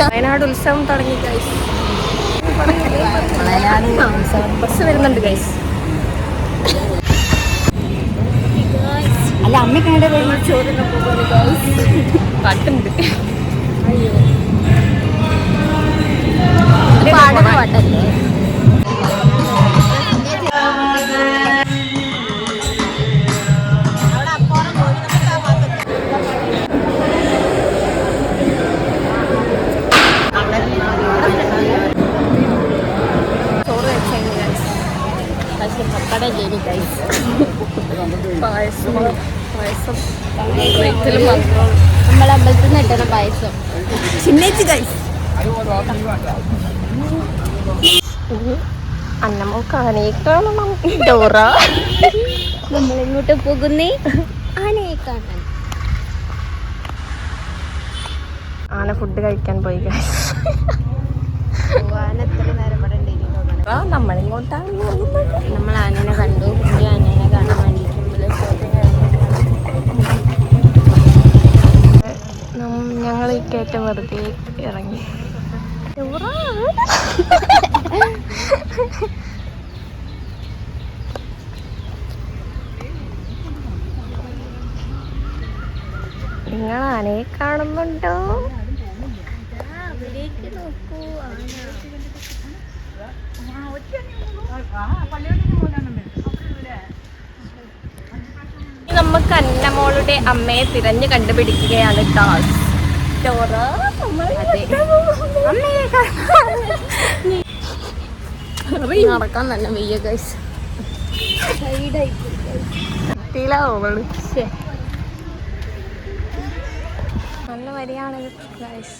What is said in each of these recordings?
വയനാട് ഉത്സവം തുടങ്ങി guys. Bus വരുന്നുണ്ട് ഗൈസ്. അല്ല അമ്മയ്ക്കാണ്ട് ചോദിക്കാൻ പോകുന്നത് ഗൈസ്. പാട്ടുണ്ട്. അയ്യോ പാടുന്ന പാട്ടല്ലേ? ചോറ് വെച്ചു ഗൈസ്. പക്ഷെ പപ്പട ജയിനി ഗൈസ്. പായസം വയറ്റിലും മാത്രം നമ്മളെ അമ്പലത്തിൽ നിന്ന് കിട്ടുന്ന പായസം ചിന്നേച്ചി ഗൈസ്. അന്നമോക്കാനെ കാണണം. ഡോറ നമ്മളിങ്ങോട്ട് പോകുന്നേ ആനയെ കാണാൻ. ആന ഫുഡ് കഴിക്കാൻ പോയി ഗൈസ്. ആന എത്ര നേരം ഇവിടെ ഉണ്ടായിരുന്നു. നമ്മളിങ്ങോട്ടാണ് നമ്മൾ ആനനെ കണ്ടു. ഈ ആനനെ കാണാൻ വേണ്ടിയിട്ട് ഞങ്ങൾ ഈ കയറ്റം വെറുതെ ഇറങ്ങി. നിങ്ങൾ ആനയെ കാണുന്നുണ്ടോ? നോക്കൂ നമുക്ക് അന്നമോളുടെ അമ്മയെ തിരഞ്ഞു കണ്ടുപിടിക്കുകയാണ് ടാസ്ക്. നടക്കാൻ തന്നെ വയ്യ ഗൈസ്. നല്ല വരിയാണ് ഗൈസ്.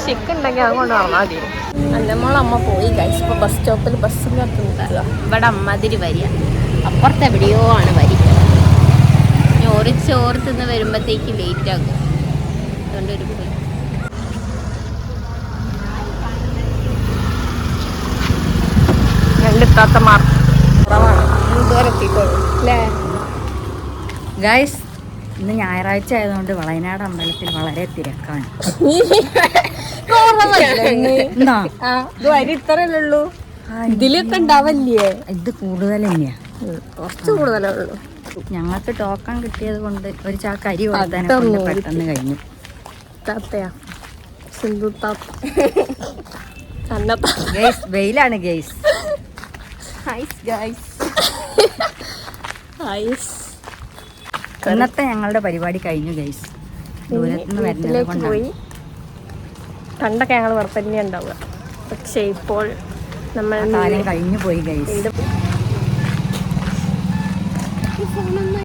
ചിക്കുണ്ടെങ്കിൽ അത് കൊണ്ട് പറഞ്ഞാൽ മതി. അന്നമോൾ അമ്മ പോയി ഗൈസ്. ഇപ്പോൾ ബസ് സ്റ്റോപ്പിൽ ബസ്സിൽ നിർത്തുന്നില്ല. ഇവിടെ അമ്മാതിരി വരിക. അപ്പുറത്ത് എവിടെയോ ആണ് വരി. ചോറ് തിന്ന് വരുമ്പോഴത്തേക്ക് ലേറ്റ് ആകും. അതുകൊണ്ട് ഒരു പോയി രണ്ടെത്താത്തമാർ കുറവാണ്. ഇതുവരെ എത്തിക്കോളൂ അല്ലേ ഗൈസ്? ഇന്ന് ഞായറാഴ്ച ആയതുകൊണ്ട് വളയനാട് അമ്പലത്തിൽ വളരെ തിരക്കാണ്. ഇത്രയല്ലേ ഉള്ളൂ. ഇതിലൊക്കെ ഉണ്ടാവല്ലേ? ഇത് കൂടുതൽ തന്നെയാ. കുറച്ച് കൂടുതലേ ഉള്ളൂ. ഞങ്ങൾക്ക് ടോക്കൺ കിട്ടിയത് കൊണ്ട് ഒരു ചാക്ക് അരി കൊടുത്താൽ പെട്ടെന്ന് കഴിഞ്ഞു. താത്തയാ സിന്ധു താത്ത. വെയിലാണ് ഗൈസ്. ഇന്നത്തെ ഞങ്ങളുടെ പരിപാടി കഴിഞ്ഞു ഗൈസ്. ദൂരത്തുനിന്ന് വരുന്നത് പോയി. പണ്ടൊക്കെ ഞങ്ങൾ വെറുതെ ഉണ്ടാവുക. പക്ഷേ ഇപ്പോൾ നമ്മൾ കഴിഞ്ഞു പോയി ഗൈസ്.